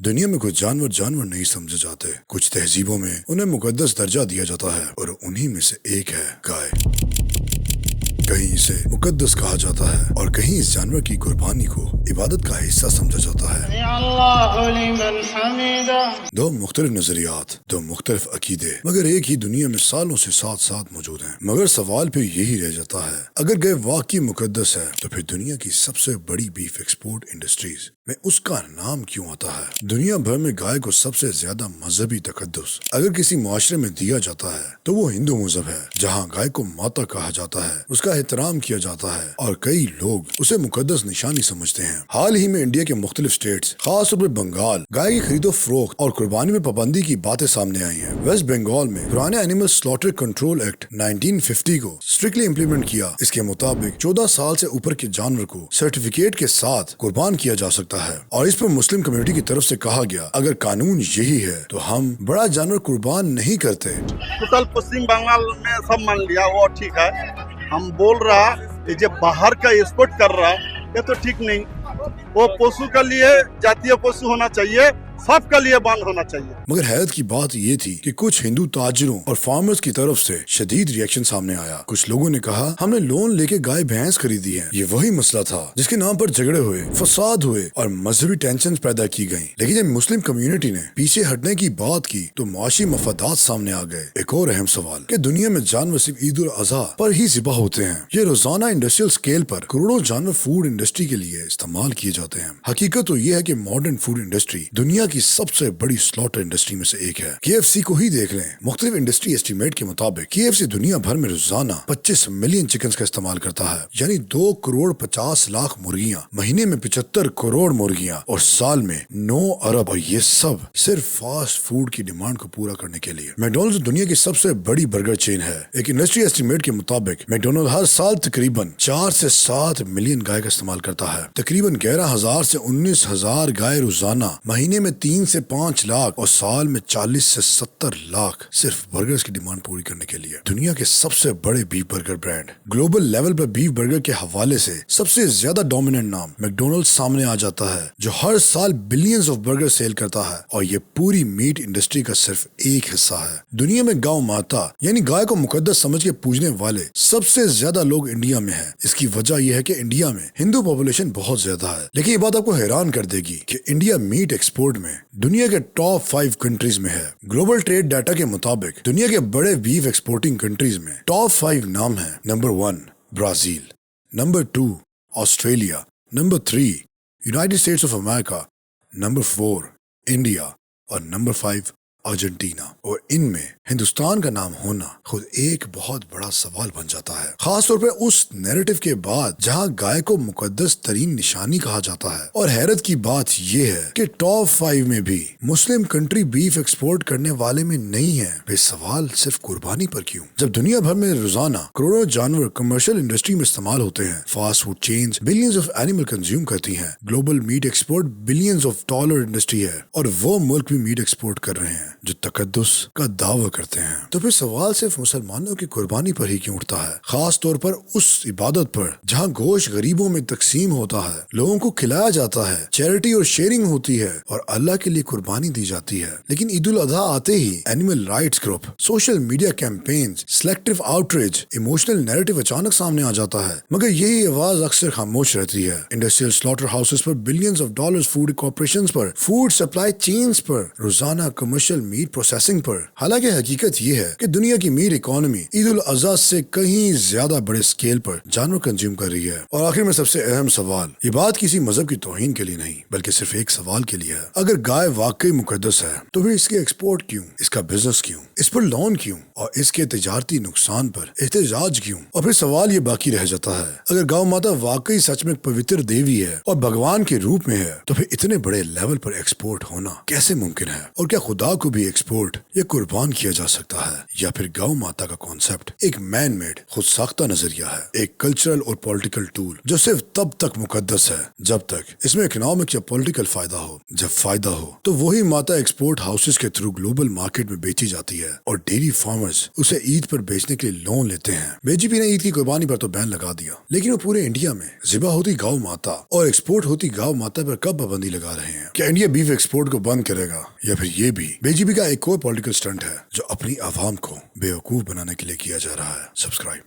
दुनिया में कुछ जानवर जानवर नहीं समझे जाते। कुछ तहजीबों में उन्हें मुकद्दस दर्जा दिया जाता है और उन्हीं में से एक है गाय। कहीं इसे मुकद्दस कहा जाता है और कहीं इस जानवर की कुर्बानी को इबादत का हिस्सा समझा जाता है। दो मुख्तलिफ नजरियात, दो मुख्तलिफ अकीदे, मगर एक ही दुनिया में सालों से साथ साथ मौजूद हैं। मगर सवाल फिर यही रह जाता है, अगर गाय वाकई मुकद्दस है तो फिर दुनिया की सबसे बड़ी बीफ एक्सपोर्ट इंडस्ट्रीज में उसका नाम क्यों आता है? दुनिया भर में गाय को सबसे ज्यादा मजहबी तकद्दुस अगर किसी मुआशरे में दिया जाता है तो वो हिंदू मजहब है, जहाँ गाय को माता कहा जाता है, उसका एहतराम किया जाता है और कई लोग उसे मुकद्दस निशानी समझते हैं। हाल ही में इंडिया के मुख्तलिफ स्टेट्स, खासतौर पर बंगाल, गाय की खरीदो फरोख्त और कुर्बानी में पाबंदी की बातें सामने आई हैं। वेस्ट बंगाल में पुराने एनिमल स्लॉटर कंट्रोल एक्ट 1950 को स्ट्रिक्टली इम्प्लीमेंट किया। इसके मुताबिक 14 साल से ऊपर के जानवर को सर्टिफिकेट के साथ कुर्बान किया जा सकता है और इस पर मुस्लिम कम्युनिटी की तरफ से कहा गया, अगर कानून यही है तो हम बड़ा जानवर कुर्बान नहीं करते। टोटल पश्चिम बंगाल में सब मान लिया वो ठीक है। हम बोल रहा ये जो बाहर का एक्सपोर्ट कर रहा ये तो ठीक नहीं। वो पशु के लिए जातीय पशु होना चाहिए, सबके लिए बंद होना चाहिए। मगर हैरत की बात ये थी कि कुछ हिंदू ताजिरों और फार्मर्स की तरफ से शदीद रिएक्शन सामने आया। कुछ लोगों ने कहा, हमने लोन लेके गाय भैंस खरीदी है। ये वही मसला था जिसके नाम पर झगड़े हुए, फसाद हुए और मजहबी टेंशन पैदा की गयी। लेकिन जब मुस्लिम कम्युनिटी ने पीछे हटने की बात की तो मुआशी मफादात सामने आ गए। एक और अहम सवाल कि दुनिया में जानवर सिर्फ ईद उल अजहा पर ही ज़िबा होते हैं। ये रोजाना इंडस्ट्रियल स्केल पर करोड़ों जानवर फूड इंडस्ट्री के लिए इस्तेमाल किए जाते हैं। हकीकत तो ये है कि मॉडर्न फूड इंडस्ट्री दुनिया की सबसे बड़ी स्लॉटर इंडस्ट्री में से एक है। KFC को ही देख लें। मुख्तलिफ इंडस्ट्री एस्टीमेट के मुताबिक KFC दुनिया भर में रोजाना 25 मिलियन चिकन का इस्तेमाल करता है, यानी 2 करोड़ 50 लाख मुर्गियां, महीने में 75 करोड़ मुर्गियां और साल में 9 अरब, और ये सब सिर्फ फास्ट फूड की डिमांड को पूरा करने के लिए। मैकडॉनल्ड्स दुनिया की सबसे बड़ी बर्गर चेन है। एक इंडस्ट्री एस्टीमेट के मुताबिक मैकडॉनल्ड हर साल तकरीबन 4 से 7 मिलियन गाय का इस्तेमाल करता है। तकरीबन 11,000 से 19,000 गाय रोजाना, महीने में 3 से 5 लाख और साल में 40 से 70 लाख सिर्फ बर्गर्स की डिमांड पूरी करने के लिए। दुनिया के सबसे बड़े beef burger brand, global level पर बीफ बर्गर के हवाले से सबसे ज्यादा डोमिनेंट नाम मैकडॉनल्ड्स सामने आ जाता है, जो हर साल बिलियंस ऑफ बर्गर सेल करता है और ये पूरी मीट इंडस्ट्री का सिर्फ एक हिस्सा है। दुनिया में गौ माता यानी गाय को मुकद्दस समझ के पूजने वाले सबसे ज्यादा लोग इंडिया में है। इसकी वजह यह है कि इंडिया में हिंदू पॉपुलेशन बहुत ज्यादा है। लेकिन ये बात आपको हैरान कर देगी कि इंडिया मीट एक्सपोर्ट में दुनिया के टॉप 5 कंट्रीज में है। ग्लोबल ट्रेड डाटा के मुताबिक दुनिया के बड़े बीफ एक्सपोर्टिंग कंट्रीज में टॉप 5 नाम है। Number 1 Brazil, number 2 Australia, number 3 United states of America, number 4 India और नंबर 5 अर्जेंटीना। और इनमें हिंदुस्तान का नाम होना खुद एक बहुत बड़ा सवाल बन जाता है, खासतौर पे उस नैरेटिव के बाद जहां गाय को मुकद्दस तरीन निशानी कहा जाता है। और हैरत की बात यह है कि टॉप 5 में भी मुस्लिम कंट्री बीफ एक्सपोर्ट करने वाले में नहीं है। वे सवाल सिर्फ कुर्बानी पर क्यों? जब दुनिया भर में रोजाना करोड़ों जानवर कमर्शियल इंडस्ट्री में इस्तेमाल होते हैं, fast food chains billions of animal consume करती हैं, global meet export billions of dollar industry है और वो मुल्क भी मीट एक्सपोर्ट कर रहे हैं जो तकद्दुस का दावा करते हैं, तो फिर सवाल सिर्फ मुसलमानों की कुर्बानी पर ही क्यों उठता है? खास तौर पर उस इबादत पर जहां गोश्त गरीबों में तकसीम होता है, लोगों को खिलाया जाता है, चैरिटी और शेयरिंग होती है और अल्लाह के लिए कुर्बानी दी जाती है। लेकिन ईद उल अजहा आते ही animal rights group, social media campaigns, selective outreach, emotional narrative अचानक सामने आ जाता है। मगर यही आवाज अक्सर खामोश रहती है। इंडस्ट्रियल स्लॉटर हाउसेस पर billions of dollars, food corporations पर, फूड सप्लाई चेन्स पर, रोजाना कमर्शियल मीट प्रोसेसिंग पर। हालांकि हकीकत ये है कि दुनिया की मीट इकोनॉमी ईद उल अजहा से कहीं ज्यादा बड़े स्केल पर जानवर कंज्यूम कर रही है। और आखिर में सबसे अहम सवाल, ये बात किसी मजहब की तौहीन के लिए नहीं बल्कि सिर्फ एक सवाल के लिए है। अगर गाय वाकई मुकद्दस है तो फिर इसके एक्सपोर्ट क्यों, इसका बिजनेस क्यों, इस पर लोन क्यों और इसके तिजारती नुकसान पर एहतजाज क्यों? और फिर सवाल ये बाकी रह जाता है, अगर गौ माता वाकई सच में पवित्र देवी है और भगवान के रूप में है तो फिर इतने बड़े लेवल पर एक्सपोर्ट होना कैसे मुमकिन है? और क्या खुदा को भी एक्सपोर्ट या कुर्बान किया जा सकता है, या फिर गौ माता का कॉन्सेप्ट एक मैन मेड खुद साख्ता नजरिया है, एक कल्चरल और पॉलिटिकल टूल जो सिर्फ तब तक मुकद्दस है जब तक इसमें इकोनॉमिक या पॉलिटिकल फायदा हो। जब फायदा हो तो वही माता एक्सपोर्ट हाउसेस के थ्रू ग्लोबल मार्केट में बेची जाती है और डेयरी फार्मर्स उसे ईद पर बेचने के लिए लोन लेते हैं। बीजेपी ने ईद की कुर्बानी पर तो बैन लगा दिया, लेकिन वो पूरे इंडिया में ज़िबा होती गौ माता और एक्सपोर्ट होती गौ माता पर कब पाबंदी लगा रहे हैं? क्या इंडिया बीफ एक्सपोर्ट को बंद करेगा, या फिर ये भी बीजेपी का एक और पॉलिटिकल स्टंट है जो अपनी आवाम को बेवकूफ बनाने के लिए किया जा रहा है? सब्सक्राइब।